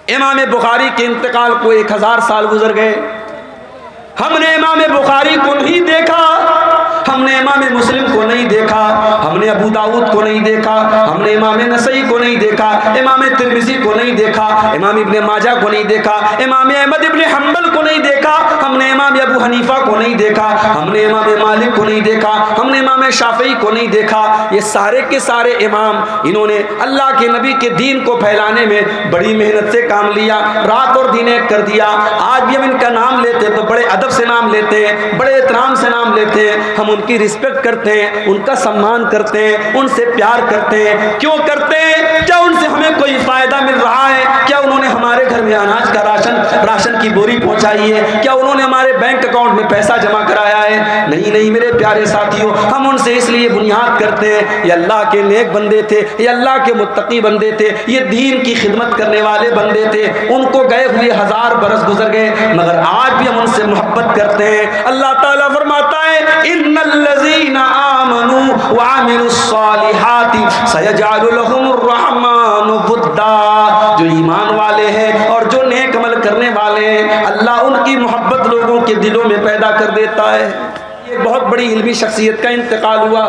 امام بخاری کے انتقال کو 1000 سال گزر گئے، ہم نے امام بخاری کو نہیں دیکھا، ہم نے امام مسلم کو نہیں دیکھا، ہم نے ابو داؤد کو نہیں دیکھا، ہم نے امام نسائی کو نہیں دیکھا، امام ترمذی کو نہیں دیکھا، امام ابن ماجہ کو نہیں دیکھا، امام احمد ابن حنبل کو نہیں دیکھا، ہم نے امام ابو حنیفہ کو نہیں دیکھا، ہم نے امام مالک کو نہیں دیکھا، ہم نے امام شافعی کو نہیں دیکھا۔ یہ سارے کے سارے امام، انہوں نے اللہ کے نبی کے دین کو پھیلانے میں بڑی محنت سے کام لیا، رات اور دن ایک کر دیا۔ آج بھی ہم ان کا نام لیتے تو بڑے ادب سے نام لیتے ہیں، بڑے احترام سے نام لیتے ہیں، ہم ان کی رسپیکٹ کرتے ہیں، ان کا سمان کرتے ہیں، ان سے پیار کرتے ہیں۔ کیوں کرتے ہیں؟ کیا ان سے ہمیں کوئی فائدہ مل رہا ہے؟ کیا انہوں نے ہمارے گھر میں اناج کا راشن کی بوری پہنچائی ہے؟ کیا انہوں نے ہمارے بینک اکاؤنٹ میں پیسہ جمع کرایا ہے؟ نہیں نہیں میرے پیارے ساتھیوں، ہم ان سے اس لیے بنیاد کرتے ہیں، یہ اللہ کے نیک بندے تھے، یہ اللہ کے متقی بندے تھے، یہ دین کی خدمت کرنے والے بندے تھے، ان کو گئے ہوئے 1000 برس گزر گئے، مگر آج بھی ہم ان سے محبت کرتے ہیں۔ اللہ تعالیٰ فرماتا ہے ان الذین آمنوا وعملوا الصالحات سیجعل لهم الرحمن ودا، جو ایمان والے ہیں اور جو نیک عمل کرنے والے ہیں، اللہ ان کی محبت لوگوں کے دلوں میں پیدا کر دیتا ہے۔ یہ بہت بڑی علمی شخصیت کا انتقال ہوا،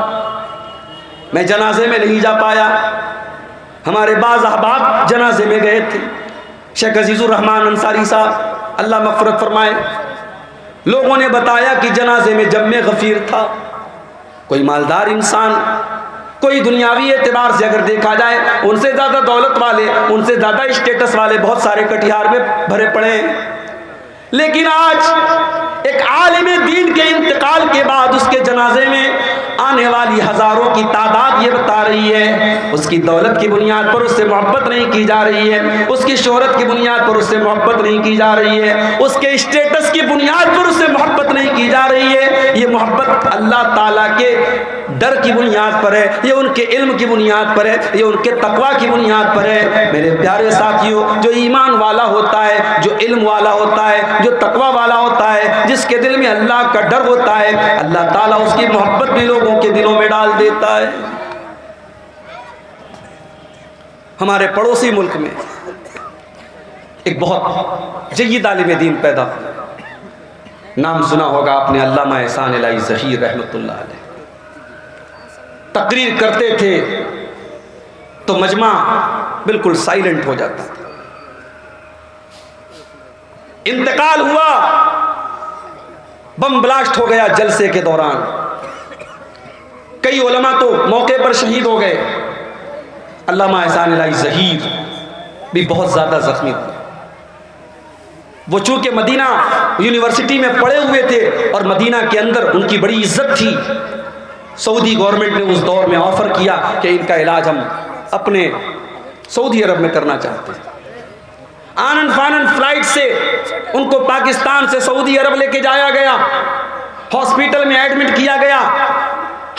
میں جنازے میں نہیں جا پایا، ہمارے بعض احباب جنازے میں گئے تھے۔ شیخ عزیز الرحمان انصاری صاحب اللہ مغفرت فرمائے، لوگوں نے بتایا کہ جنازے میں جمع غفیر تھا، کوئی مالدار انسان، کوئی دنیاوی اعتبار سے اگر دیکھا جائے ان سے زیادہ دولت والے، ان سے زیادہ اسٹیٹس والے بہت سارے کٹیہار میں بھرے پڑے ہیں، لیکن آج ایک عالم دین کے انتقال کے بعد اس کے جنازے میں آنے والی ہزاروں کی تعداد یہ بتا رہی ہے اس کی دولت کی بنیاد پر اس سے محبت نہیں کی جا رہی ہے، اس کی شہرت کی بنیاد پر اس سے محبت نہیں کی جا رہی ہے، اس کے اسٹیٹس کی بنیاد پر اس سے محبت نہیں کی جا رہی ہے۔ یہ محبت اللہ تعالیٰ کے ڈر کی بنیاد پر ہے، یہ ان کے علم کی بنیاد پر ہے، یہ ان کے تقوی کی بنیاد پر ہے۔ میرے پیارے ساتھیوں، جو ایمان والا ہوتا ہے، جو علم والا ہوتا ہے، جو تقوی والا ہوتا ہے، جس کے دل میں اللہ کا ڈر ہوتا ہے، اللہ تعالیٰ اس کی محبت بھی لوگوں کے دلوں میں ڈال دیتا ہے۔ ہمارے پڑوسی ملک میں ایک بہت جید عالم دین پیدا ہوا، نام سنا ہوگا آپ نے، علامہ احسان الہی ظہیر رحمۃ اللہ علیہ۔ تقریر کرتے تھے تو مجمع بالکل سائلنٹ ہو جاتا تھا۔ انتقال ہوا، بم بلاسٹ ہو گیا جلسے کے دوران، کئی علماء تو موقع پر شہید ہو گئے، علامہ احسان الہی ظہیر بھی بہت زیادہ زخمی ہوئے۔ وہ چونکہ مدینہ یونیورسٹی میں پڑھے ہوئے تھے اور مدینہ کے اندر ان کی بڑی عزت تھی، سعودی گورنمنٹ نے اس دور میں آفر کیا کہ ان کا علاج ہم اپنے سعودی عرب میں کرنا چاہتے ہیں۔ آنن فانن فلائٹ سے ان کو پاکستان سے سعودی عرب لے کے جایا گیا، ہاسپٹل میں ایڈمٹ کیا گیا،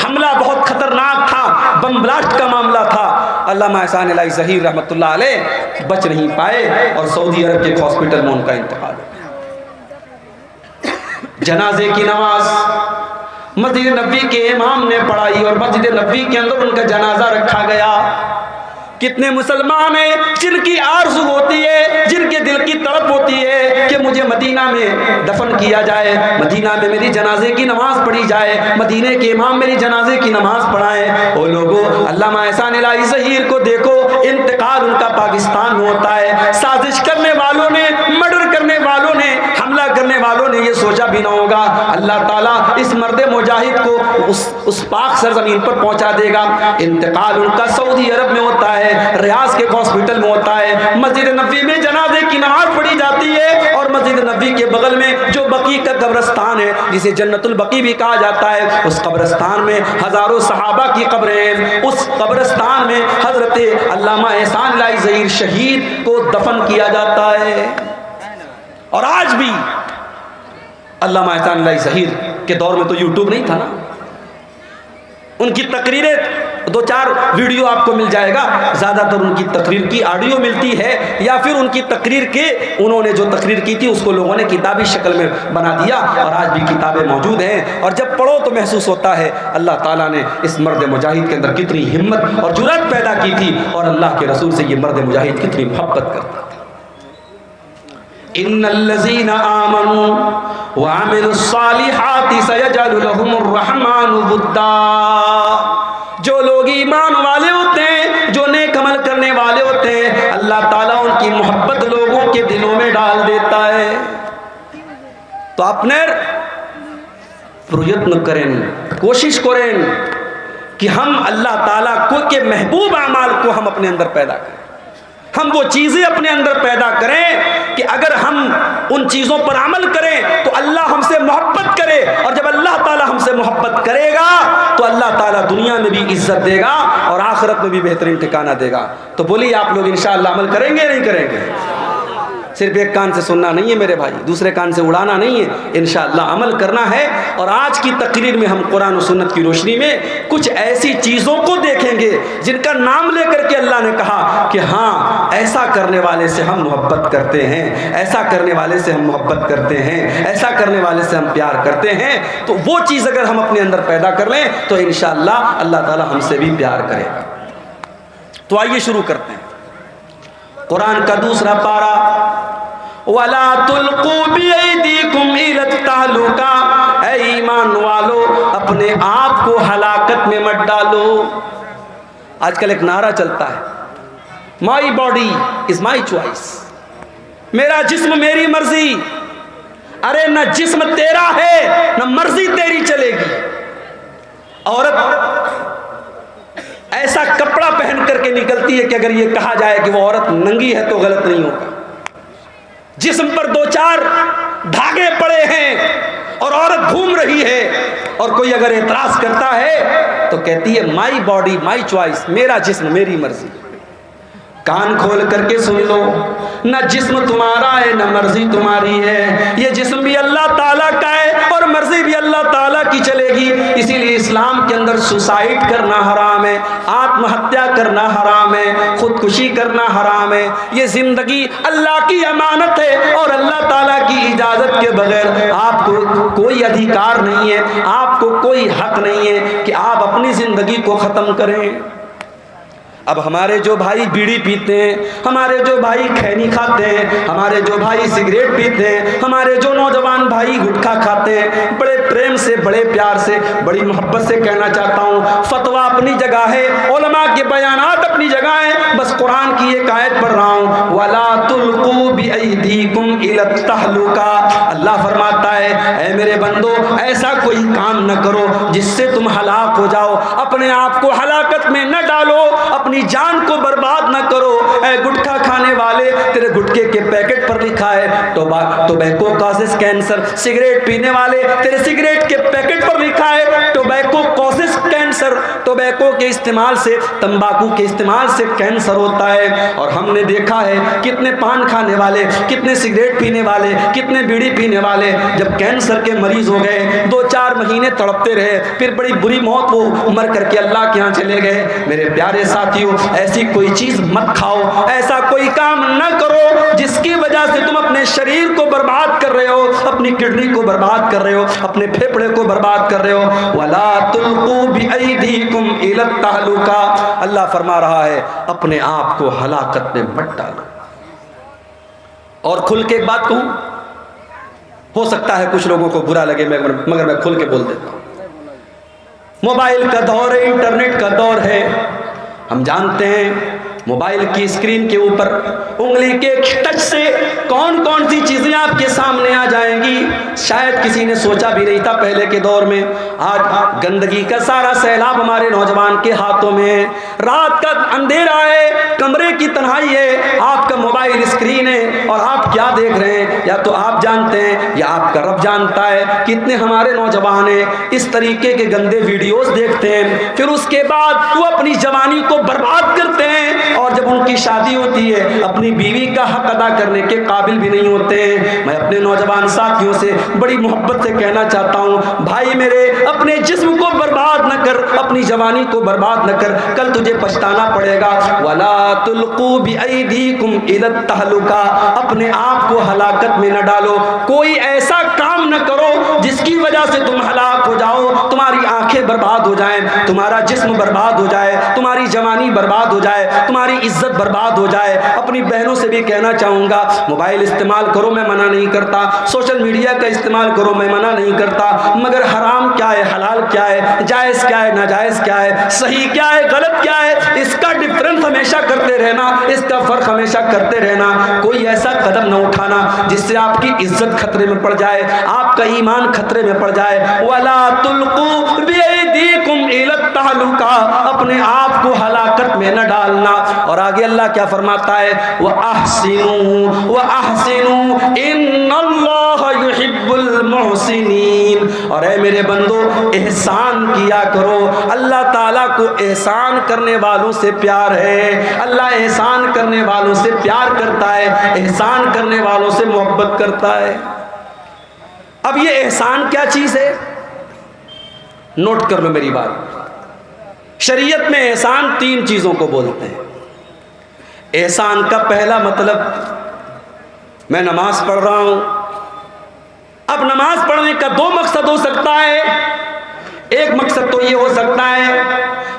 حملہ بہت خطرناک تھا، بم بلاسٹ کا معاملہ تھا۔ علامہ احسان الہی ظہیر رحمۃ اللہ علیہ بچ نہیں پائے اور سعودی عرب کے ایک ہاسپٹل میں ان کا انتقال ہو گیا۔ جنازے کی نماز مسجد نبوی کے امام نے پڑھائی اور مسجد نبوی کے اندر ان کا جنازہ رکھا گیا۔ کتنے مسلمان ہیں جن کی آرزو ہوتی ہے، جن کے دل کی تڑپ ہوتی ہے کہ مجھے مدینہ میں دفن کیا جائے، مدینہ میں میری جنازے کی نماز پڑھی جائے، مدینے کے امام میری جنازے کی نماز پڑھائیں۔ او لوگوں، علامہ احسان الہی ظہیر کو دیکھو، انتقال ان کا پاکستان میں ہوتا ہے۔ سازش کرنے والوں نے، مرڈر کرنے والوں نے، حملہ کرنے والوں نے یہ سوچا بھی نہ ہوگا اللہ تعالیٰ اس مرد مجاہد کو اس پاک سرزمین پر پہنچا دے گا۔ انتقال ان کا سعودی عرب میں ہوتا ہے، ریاض کے ہاسپٹل میں ہوتا ہے، مسجد نبوی میں جنازے کی نماز پڑھی جاتی ہے، اور مسجد نبوی کے بغل میں جو بقیع کا قبرستان ہے جسے جنت البقیع بھی کہا جاتا ہے، اس قبرستان میں ہزاروں صحابہ کی قبریں ہیں۔ اس قبرستان میں حضرت علامہ احسان الہی ظہیر شہید کو دفن کیا جاتا ہے۔ اور آج بھی علامہ احسان الہی ظہیر کے دور میں تو یوٹیوب نہیں تھا نا، ان کی تقریریں 2-4 ویڈیو آپ کو مل جائے گا، زیادہ تر ان کی تقریر کی آڈیو ملتی ہے، یا پھر ان کی تقریر کے انہوں نے جو تقریر کی تھی اس کو لوگوں نے کتابی شکل میں بنا دیا، اور آج بھی کتابیں موجود ہیں، اور جب پڑھو تو محسوس ہوتا ہے اللہ تعالیٰ نے اس مرد مجاہد کے اندر کتنی ہمت اور جرأت پیدا کی تھی، اور اللہ کے رسول سے یہ مرد مجاہد کتنی محبت کرتا تھا۔ ان الذین آمنوا وعملوا الصالحات سیجعل لهم الرحمن ودا. جو لوگ ایمان والے ہوتے ہیں، جو نیک عمل کرنے والے ہوتے ہیں، اللہ تعالیٰ ان کی محبت لوگوں کے دلوں میں ڈال دیتا ہے. تو اپنے پریتن کریں، کوشش کریں کہ ہم اللہ تعالیٰ کو کے محبوب اعمال کو ہم اپنے اندر پیدا کریں. ہم وہ چیزیں اپنے اندر پیدا کریں کہ اگر ہم ان چیزوں پر عمل کریں تو اللہ ہم سے محبت کرے، اور جب اللہ تعالیٰ ہم سے محبت کرے گا تو اللہ تعالیٰ دنیا میں بھی عزت دے گا اور آخرت میں بھی بہترین ٹھکانہ دے گا. تو بولیے آپ لوگ انشاءاللہ عمل کریں گے نہیں کریں گے؟ صرف ایک کان سے سننا نہیں ہے میرے بھائی، دوسرے کان سے اڑانا نہیں ہے، انشاءاللہ عمل کرنا ہے. اور آج کی تقریر میں ہم قرآن و سنت کی روشنی میں کچھ ایسی چیزوں کو دیکھیں گے جن کا نام لے کر کے اللہ نے کہا کہ ہاں ایسا کرنے والے سے ہم محبت کرتے ہیں، ایسا کرنے والے سے ہم محبت کرتے ہیں، ایسا کرنے والے سے ہم پیار کرتے ہیں. تو وہ چیز اگر ہم اپنے اندر پیدا کر لیں تو انشاءاللہ اللہ تعالی ہم سے بھی پیار کرے گا. تو آئیے شروع کرتے ہیں. قرآن کا دوسرا پارہ، وَلَا تُلْقُوا بِأَيْدِيكُمْ إِلَى التَّهْلُكَةِ، اے ایمان والو اپنے آپ کو ہلاکت میں مت ڈالو. آج کل ایک نعرہ چلتا ہے، my body is my choice, میرا جسم میری مرضی. ارے نہ جسم تیرا ہے نہ مرضی تیری چلے گی. عورت ایسا کپڑا پہن کر کے نکلتی ہے کہ اگر یہ کہا جائے کہ وہ عورت ننگی ہے تو غلط نہیں ہوگا. جسم پر دو چار دھاگے پڑے ہیں اور عورت گھوم رہی ہے، اور کوئی اگر اعتراض کرتا ہے تو کہتی ہے مائی باڈی مائی چوائس، میرا جسم میری مرضی. کان کھول کر کے سن لو، نہ جسم تمہارا ہے نہ مرضی تمہاری ہے. یہ جسم بھی اللہ تعالیٰ کا ہے اور مرضی بھی اللہ تعالیٰ کی چلے گی. اسی لیے اسلام کے اندر سوسائڈ کرنا حرام ہے، آتم ہتیا کرنا حرام ہے، خودکشی کرنا حرام ہے. یہ زندگی اللہ کی امانت ہے اور اللہ تعالیٰ کی اجازت کے بغیر آپ کو کوئی ادھیکار نہیں ہے، آپ کو کوئی حق نہیں ہے کہ آپ اپنی زندگی کو ختم کریں. اب ہمارے جو بھائی بیڑی پیتے ہیں، ہمارے جو بھائی کھینی کھاتے ہیں، ہمارے جو بھائی سگریٹ پیتے ہیں، ہمارے جو نوجوان بھائی گٹکھا کھاتے ہیں، بڑے پریم سے بڑے پیار سے بڑی محبت سے کہنا چاہتا ہوں، فتویٰ اپنی جگہ ہے، علماء کے بیانات اپنی جگہ ہیں، بس قرآن کی ایک آیت پڑھ رہا ہوں، وَلَا تُلْقُوا بِأَيْدِيكُمْ إِلَى التَّهْلُكَةِ. اللہ فرماتا ہے اے میرے بندو ایسا کوئی کام نہ کرو جس سے تم ہلاک ہو جاؤ. اپنے آپ کو ہلاکت میں نہ ڈالو، اپنی جان کو برباد نہ کرو. اے گٹکھا کھانے والے، تیرے گٹکے کے پیکٹ پر لکھا ہے ٹوبیکو کازز کینسر. سگریٹ پینے والے، تیرے سگریٹ کے پیکٹ پر لکھا ہے ٹوبیکو کازز کینسر. ٹوبیکو کے استعمال سے، تمباکو کے استعمال سے کینسر ہوتا ہے. اور ہم نے دیکھا ہے کتنے پان کھانے والے، کتنے سگریٹ پینے والے، کتنے بیڑی پینے والے جب کینسر کے مریض ہو گئے 2-4 مہینے تڑپتے رہے، پھر بڑی بری موت وہ مر کر کے اللہ کے ہاں چلے گئے. میرے پیارے ساتھیوں ایسی کوئی چیز مت کھاؤ، ایسا کوئی کام نہ کرو جس کی وجہ سے تم اپنے شریر کو برباد کر رہے ہو، اپنی کڈنی کو برباد کر رہے ہو، اپنے پھیپھڑے کو برباد کر رہے ہو. وَلَا تُلْقُوا بِأَيْدِيكُمْ إِلَى التَّهْلُكَةِ. اللہ فرما رہا ہے اپنے آپ کو ہلاکت میں مت ڈالو. اور کھل کے ایک بات کہوں، ہو سکتا ہے کچھ لوگوں کو برا لگے مگر میں کھل کے بول دیتا ہوں. موبائل کا دور ہے، انٹرنیٹ کا دور ہے. ہم جانتے ہیں موبائل کی اسکرین کے اوپر انگلی کے ٹچ سے کون کون سی چیزیں آپ کے سامنے آ جائیں گی، شاید کسی نے سوچا بھی نہیں تھا پہلے کے دور میں. آج گندگی کا سارا سیلاب ہمارے نوجوان کے ہاتھوں میں ہے. رات کا اندھیرا ہے، کمرے کی تنہائی ہے، آپ کا موبائل اسکرین ہے اور آپ کیا دیکھ رہے ہیں یا تو آپ جانتے ہیں یا آپ کا رب جانتا ہے. کتنے ہمارے نوجوان ہیں اس طریقے کے گندے ویڈیوز دیکھتے ہیں، پھر اس کے بعد وہ اپنی جوانی کو برباد کرتے ہیں اور جب ان کی شادی ہوتی ہے اپنی بیوی کا حق ادا کرنے کے قابل بھی نہیں ہوتے ہیں. میں اپنے نوجوان ساتھیوں سے بڑی محبت سے کہنا چاہتا ہوں بھائی میرے، اپنے جسم کو برباد نہ کر، اپنی جوانی کو برباد نہ کر، کل تجھے پچھتانا پڑے گا. وَلَا تُلْقُوا بِأَيْدِيكُمْ إِلَى التَّهْلُكَةِ. اپنے آپ کو ہلاکت میں نہ ڈالو. کوئی ایسا کام نہ کرو جس کی وجہ سے تم ہلاک ہو جاؤ، تمہاری آنکھیں برباد ہو جائیں، تمہارا جسم برباد ہو جائے، تمہاری جوانی برباد ہو جائے، تمہاری عزت برباد ہو جائے۔ اپنی بہنوں سے بھی کہنا چاہوں گا، موبائل استعمال کرو، میں منع نہیں کرتا، سوشل میڈیا کا استعمال کرو، میں منع نہیں کرتا، مگر حرام کیا ہے، حلال کیا ہے، جائز کیا ہے، ناجائز کیا ہے، صحیح کیا ہے، غلط کیا ہے، اس کا ڈفرنس ہمیشہ کرتے رہنا، اس کا فرق ہمیشہ کرتے رہنا۔ کوئی ایسا قدم نہ اٹھانا جس سے آپ کی عزت خطرے میں پڑ جائے، آپ کا ایمان خطرے میں پڑ جائے۔ وَلَا تُلْقُوا بِأَيْدِيكُمْ إِلَى التَّهْلُكَةِ، اپنے آپ کو ہلاکت میں نہ ڈالنا۔ اور آگے اللہ کیا فرماتا ہے، وَأَحْسِنُوا وَأَحْسِنُوا إِنَّ اللَّهَ يُحِبُّ الْمُحْسِنِينَ، اور اے میرے بندو احسان کیا کرو، اللہ تعالیٰ کو احسان کرنے والوں سے پیار ہے، اللہ احسان کرنے والوں سے پیار کرتا ہے، احسان کرنے والوں سے محبت کرتا ہے۔ اب یہ احسان کیا چیز ہے، نوٹ کر لو میری بات۔ شریعت میں احسان 3 چیزوں کو بولتے ہیں۔ احسان کا پہلا مطلب، میں نماز پڑھ رہا ہوں، اب نماز پڑھنے کا 2 مقصد ہو سکتا ہے۔ ایک مقصد تو یہ ہو سکتا ہے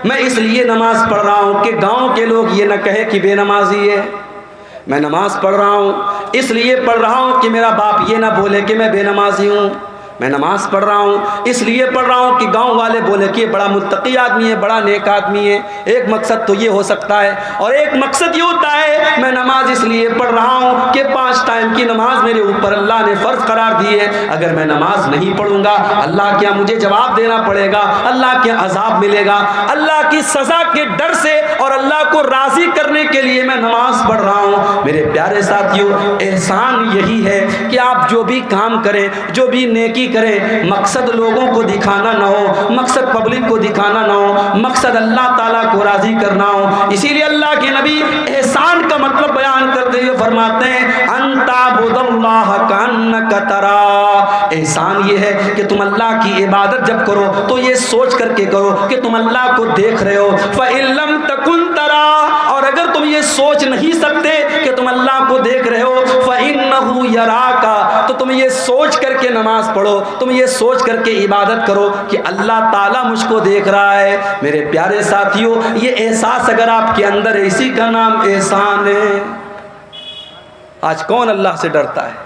میں اس لیے نماز پڑھ رہا ہوں کہ گاؤں کے لوگ یہ نہ کہے کہ بے نمازی ہے، میں نماز پڑھ رہا ہوں اس لیے پڑھ رہا ہوں کہ میرا باپ یہ نہ بولے کہ میں بے نمازی ہوں، میں نماز پڑھ رہا ہوں اس لیے پڑھ رہا ہوں کہ گاؤں والے بولے کہ یہ بڑا متقی آدمی ہے، بڑا نیک آدمی ہے۔ ایک مقصد تو یہ ہو سکتا ہے، اور ایک مقصد یہ ہوتا ہے میں نماز اس لیے پڑھ رہا ہوں کہ 5 ٹائم کی نماز میرے اوپر اللہ نے فرض قرار دی ہے، اگر میں نماز نہیں پڑھوں گا اللہ کیا مجھے جواب دینا پڑے گا، اللہ کیا عذاب ملے گا، اللہ کی سزا کے ڈر سے اور اللہ کو راضی کرنے کے لیے میں نماز پڑھ رہا ہوں۔ میرے پیارے ساتھیوں، احسان یہی ہے کہ آپ جو بھی کام کریں، جو بھی نیکی کریں، مقصد لوگوں کو دکھانا نہ ہو، مقصد پبلک کو دکھانا نہ ہو، مقصد اللہ تعالیٰ کو راضی کرنا ہو۔ اسی لیے اللہ کے نبی احسان کا مطلب بیان کرتے ہوئے فرماتے ہیں ان تعبد اللہ کانک تراہ، احسان یہ ہے کہ تم اللہ کی عبادت جب کرو تو یہ سوچ کر کے کرو کہ تم اللہ کو دیکھ رہے ہو، فإن لم تکن تراہ، اور اگر تم یہ سوچ نہیں سکتے کہ تم اللہ کو دیکھ رہے ہو، فإنہ یراک، تو تم یہ سوچ کر کے نماز پڑھو، تم یہ سوچ کر کے عبادت کرو کہ اللہ تعالیٰ مجھ کو دیکھ رہا ہے۔ میرے پیارے ساتھیوں، یہ احساس اگر آپ کے اندر ہے، اسی کا نام احسان ہے۔ آج کون اللہ سے ڈرتا ہے؟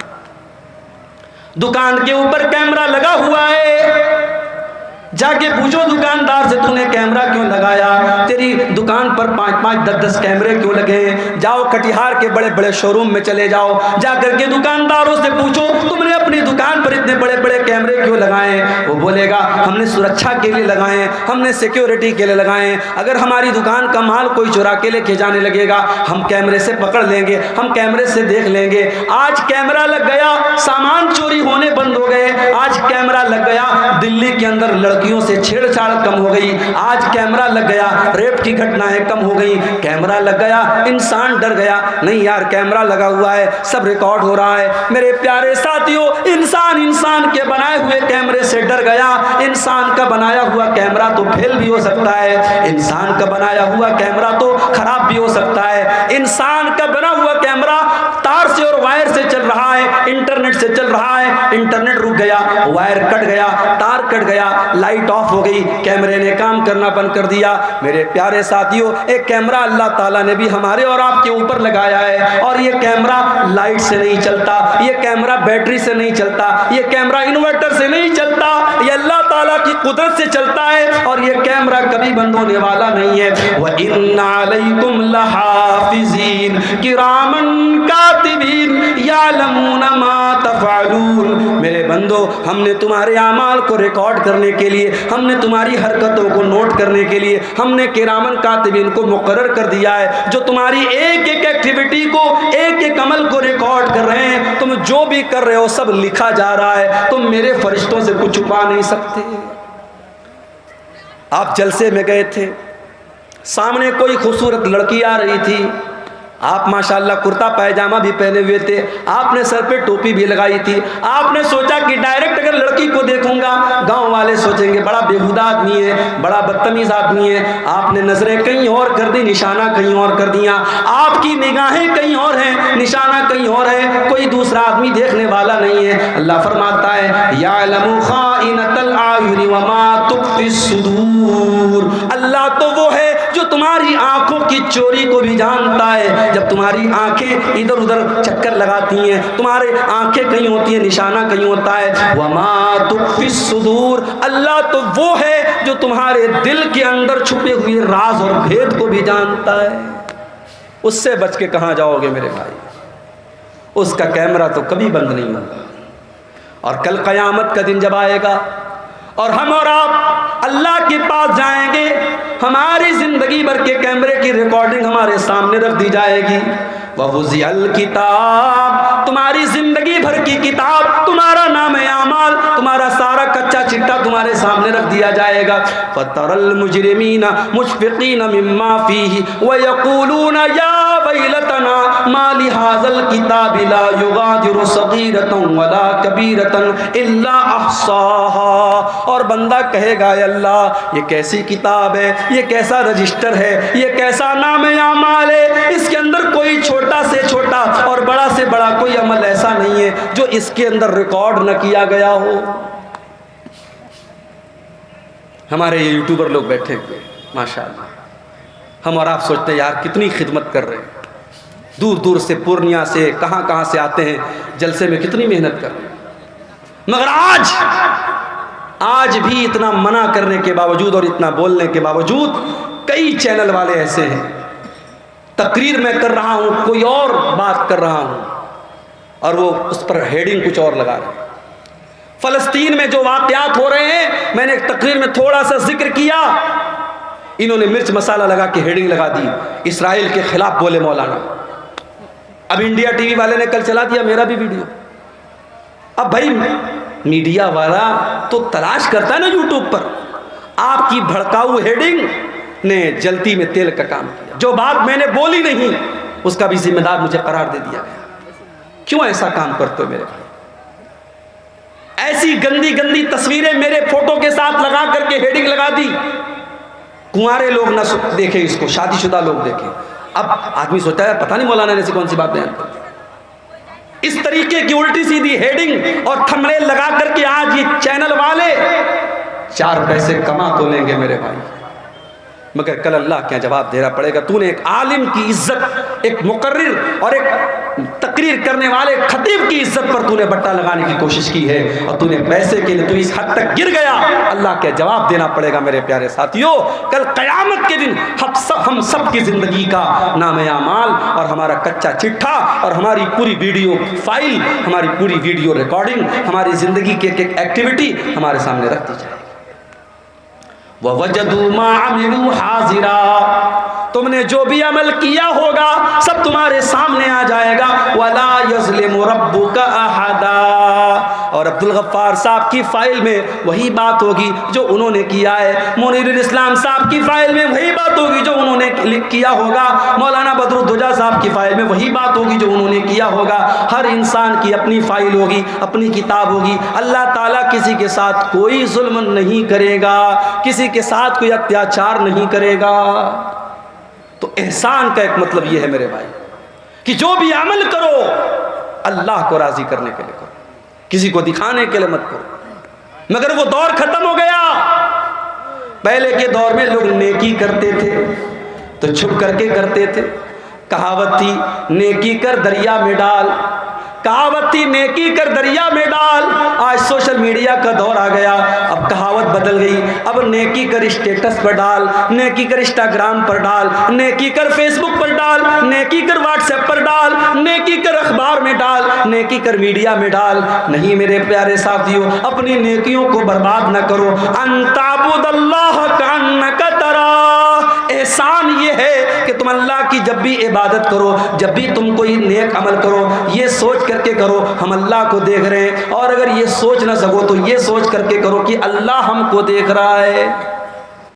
دکان کے اوپر کیمرہ لگا ہوا ہے، جا کے پوچھو دکاندار سے تو نے کیمرہ کیوں لگایا، تیری دکان پر 5-5 10-10 کیمرے کیوں لگے ہیں؟ جاؤ کٹیہار کے بڑے بڑے شو روم میں چلے جاؤ، جا کر کے دکانداروں سے پوچھو تم نے اپنی دکان پر اتنے بڑے بڑے کیمرے کیوں لگائے ہیں؟ وہ بولے گا ہم نے سرکشا کے لیے لگائے ہیں، ہم نے سیکیورٹی کے لیے لگائے ہیں، اگر ہماری دکان کا مال کوئی چرا کے لے کے جانے لگے گا ہم کیمرے سے پکڑ لیں گے، ہم کیمرے سے دیکھ لیں گے۔ آج کیمرہ لگ گیا، سامان چوری ہونے بند ہو گئے، آج کیمرہ لگ گیا، دلی کے اندر لڑکیوں سے چھیڑ چھاڑ کم ہو گئی، آج کیمرہ لگ گیا، ریپ کی گھٹنائیں کم ہو گئی، کیمرہ لگ گیا، انسان ڈر گیا، نہیں یار کیمرہ لگا ہوا ہے سب ریکارڈ ہو رہا ہے۔ میرے پیارے ساتھیوں، انسان کے بنائے ہوئے کیمرے سے ڈر گیا، انسان کا بنایا ہوا کیمرہ تو فیل بھی ہو سکتا ہے، انسان کا بنایا ہوا کیمرہ تو خراب بھی ہو سکتا ہے، انسان کا بنا ہوا کیمرہ تار سے اور وائر سے چل رہا ہے، انٹرنیٹ سے چل رہا ہے، انٹرنیٹ رک گیا، وائر کٹ گیا، تار کٹ گیا، لائٹ آف ہو گئی، کیمرے نے کام کرنا بند کر دیا۔ میرے پیارے ساتھیوں، ایک کیمرہ اللہ تعالیٰ نے بھی ہمارے اور آپ کے اوپر لگایا ہے، اور یہ کیمرہ لائٹ سے نہیں چلتا، یہ کیمرہ بیٹری سے نہیں چلتا، یہ کیمرہ انورٹر سے نہیں چلتا، یہ اللہ تعالیٰ کی قدرت سے چلتا ہے، اور یہ کیمرہ کبھی بند ہونے والا نہیں ہے۔ وَإِنَّ عَلَيْكُمْ لَحَافِظِينَ كِرَامًا كَاتِبِينَ يَعْلَمُونَ مَا تَفْعَلُونَ، میرے بندو ہم نے تمہارے اعمال کو ریکارڈ کرنے کے لیے، ہم نے تمہاری حرکتوں کو نوٹ کرنے کے لیے ہم نے کرامن کاتبین کو مقرر کر دیا ہے، جو تمہاری ایک ایک ایکٹیویٹی کو، ایک ایک عمل کو ریکارڈ کر رہے ہیں، تم جو بھی کر رہے ہو سب لکھا جا رہا ہے، تم میرے فرشتوں سے کچھ چھپا نہیں سکتے۔ آپ جلسے میں گئے تھے، سامنے کوئی خوبصورت لڑکی آ رہی تھی، آپ ماشاءاللہ کرتا پائجامہ بھی پہنے ہوئے تھے, آپ نے سر پہ ٹوپی بھی لگائی تھی. آپ نے سوچا کہ ڈائریکٹ اگر لڑکی کو دیکھوں گا گاؤں والے سوچیں گے بڑا بےہودہ آدمی ہے, بڑا بدتمیز آدمی ہے. آپ نے نظریں کہیں اور کر دی, نشانہ کہیں اور کر دیا. آپ کی نگاہیں کہیں اور ہیں, نشانہ کہیں اور ہے, کوئی دوسرا آدمی دیکھنے والا نہیں ہے. اللہ فرماتا ہے یعلم خائنۃ الاعین وما تخفی الصدور. اللہ تو وہ ہے جو تمہاری آنکھوں کی چوری کو بھی جانتا ہے. جب تمہاری آنکھیں ادھر ادھر چکر لگاتی ہیں, تمہاری آنکھیں کہیں ہوتی ہیں, نشانہ کہیں ہوتا ہے. وما تخفی الصدور, اللہ تو وہ ہے جو تمہارے دل کے اندر چھپے ہوئے راز اور بھید کو بھی جانتا ہے. اس سے بچ کے کہاں جاؤ گے میرے بھائی؟ اس کا کیمرہ تو کبھی بند نہیں ہوگا. اور کل قیامت کا دن جب آئے گا اور ہم اور آپ اللہ کے پاس جائیں گے, ہماری زندگی بھر کے کیمرے کی ریکارڈنگ ہمارے سامنے رکھ دی جائے گی. وَوُزِعَ الْكِتَابِ, تمہاری زندگی بھر کی کتاب, تمہارا نام اعمال, تمہارا سارا کچا چٹا تمہارے سامنے رکھ دیا جائے گا. فَتَرَى الْمُجْرِمِينَ مُشْفِقِينَ مِمَّا فِيهِ وَيَقُولُونَ يَا وَيْلَتَنَا مَا لِهَذَا الْكِتَابِ لَا يُغَادِرُ صَغِيرَةً وَلَا كَبِيرَةً إِلَّا أَحْصَاهَا. اور بندہ کہے گا اے اللہ یہ کیسی کتاب ہے, یہ کیسا رجسٹر ہے, یہ کیسا نام اعمال ہے, اس کے اندر کوئی چھوٹا سے چھوٹا اور بڑا سے بڑا کوئی عمل ایسا نہیں ہے جو اس کے اندر ریکارڈ نہ کیا گیا ہو. ہمارے یہ یوٹیوبر لوگ بیٹھے ہوئے ماشاءاللہ, ہم اور آپ سوچتے ہیں یار کتنی خدمت کر رہے ہیں, دور دور سے, پورنیہ سے, کہاں کہاں سے آتے ہیں, جلسے میں کتنی محنت کر رہے ہیں. مگر آج بھی اتنا منع کرنے کے باوجود اور اتنا بولنے کے باوجود کئی چینل والے ایسے ہیں, تقریر میں کر رہا ہوں کوئی اور بات کر رہا ہوں اور وہ اس پر ہیڈنگ کچھ اور لگا رہے ہیں. فلسطین میں جو واقعات ہو رہے ہیں, میں نے ایک تقریر میں تھوڑا سا ذکر کیا, انہوں نے مرچ مسالہ لگا کے ہیڈنگ لگا دی, اسرائیل کے خلاف بولے مولانا. اب انڈیا ٹی وی والے نے کل چلا دیا میرا بھی ویڈیو. اب بھائی میڈیا والا تو تلاش کرتا ہے نا یوٹیوب پر, آپ کی بھڑکاؤ ہیڈنگ نے جلتی میں تیل کا کام کیا. جو بات میں نے بولی نہیں اس کا بھی ذمہ دار مجھے قرار دے دیا گیا. کیوں ایسا کام کرتے ہو میرے بھائی؟ ایسی گندی گندی تصویریں میرے فوٹو کے ساتھ لگا کر کے ہیڈنگ لگا دی. کنوارے لوگ نہ دیکھیں اس کو, شادی شدہ لوگ دیکھیں. اب آدمی سوچتا ہے پتہ نہیں مولانا نے ایسی کون سی بات بیان کی. اس طریقے کی الٹی سیدھی ہیڈنگ اور تھمبنیل لگا کر کے آج یہ چینل والے 4 پیسے کما تو لیں گے میرے بھائی, مگر کل اللہ کیا جواب دینا پڑے گا. تو نے ایک عالم کی عزت, ایک مقرر اور ایک تقریر کرنے والے خطیب کی عزت پر تو نے بٹا لگانے کی کوشش کی ہے, اور تو نے پیسے کے لیے تو اس حد تک گر گیا. اللہ کیا جواب دینا پڑے گا میرے پیارے ساتھیوں. کل قیامت کے دن ہم سب کی زندگی کا نام اعمال اور ہمارا کچا چٹھا اور ہماری پوری ویڈیو فائل, ہماری پوری ویڈیو ریکارڈنگ, ہماری زندگی کی ایک ایکٹیویٹی ہمارے سامنے رکھ دی جائے. وَوَجَدُوا مَا عَمِلُوا حَاضِرًا, تم نے جو بھی عمل کیا ہوگا سب تمہارے سامنے آ جائے گا. وَلَا يَظْلِمُ رَبُّكَ أَحَدًا, اور عبدالغفار صاحب کی فائل میں وہی بات ہوگی جو انہوں نے کیا ہے. منیر الاسلام صاحب کی فائل میں وہی بات ہوگی جو انہوں نے کیا ہوگا. مولانا بدر الدجا صاحب کی فائل میں وہی بات ہوگی جو انہوں نے کیا ہوگا. ہر انسان کی اپنی فائل ہوگی, اپنی کتاب ہوگی. اللہ تعالیٰ کسی کے ساتھ کوئی ظلم نہیں کرے گا, کسی کے ساتھ کوئی اتیاچار نہیں کرے گا. تو احسان کا ایک مطلب یہ ہے میرے بھائی کہ جو بھی عمل کرو اللہ کو راضی کرنے کے لیے کرو, کسی کو دکھانے کے لیے مت کرو. مگر وہ دور ختم ہو گیا. پہلے کے دور میں لوگ نیکی کرتے تھے تو چھپ کر کے کرتے تھے. کہاوت تھی نیکی کر دریا میں ڈال, کہاوت تھی نیکی کر دریا میں ڈال. آج سوشل میڈیا کا دور آ گیا, اب کہاوت بدل گئی. اب نیکی کر اسٹیٹس پر ڈال, نیکی کر انسٹاگرام پر ڈال, نیکی کر فیس بک پر ڈال, نیکی کر واٹس ایپ پر ڈال, نیکی کر اخبار میں ڈال, نیکی کر میڈیا میں ڈال. نہیں میرے پیارے ساتھیوں, اپنی نیکیوں کو برباد نہ کرو. ان تعبد اللہ کانک تراہ, احسان یہ ہے کہ تم اللہ کی جب بھی عبادت کرو, جب بھی تم کوئی نیک عمل کرو, یہ سوچ کر کے کرو ہم اللہ کو دیکھ رہے ہیں. اور اگر یہ سوچ نہ سکو تو یہ سوچ کر کے کرو کہ اللہ ہم کو دیکھ رہا ہے.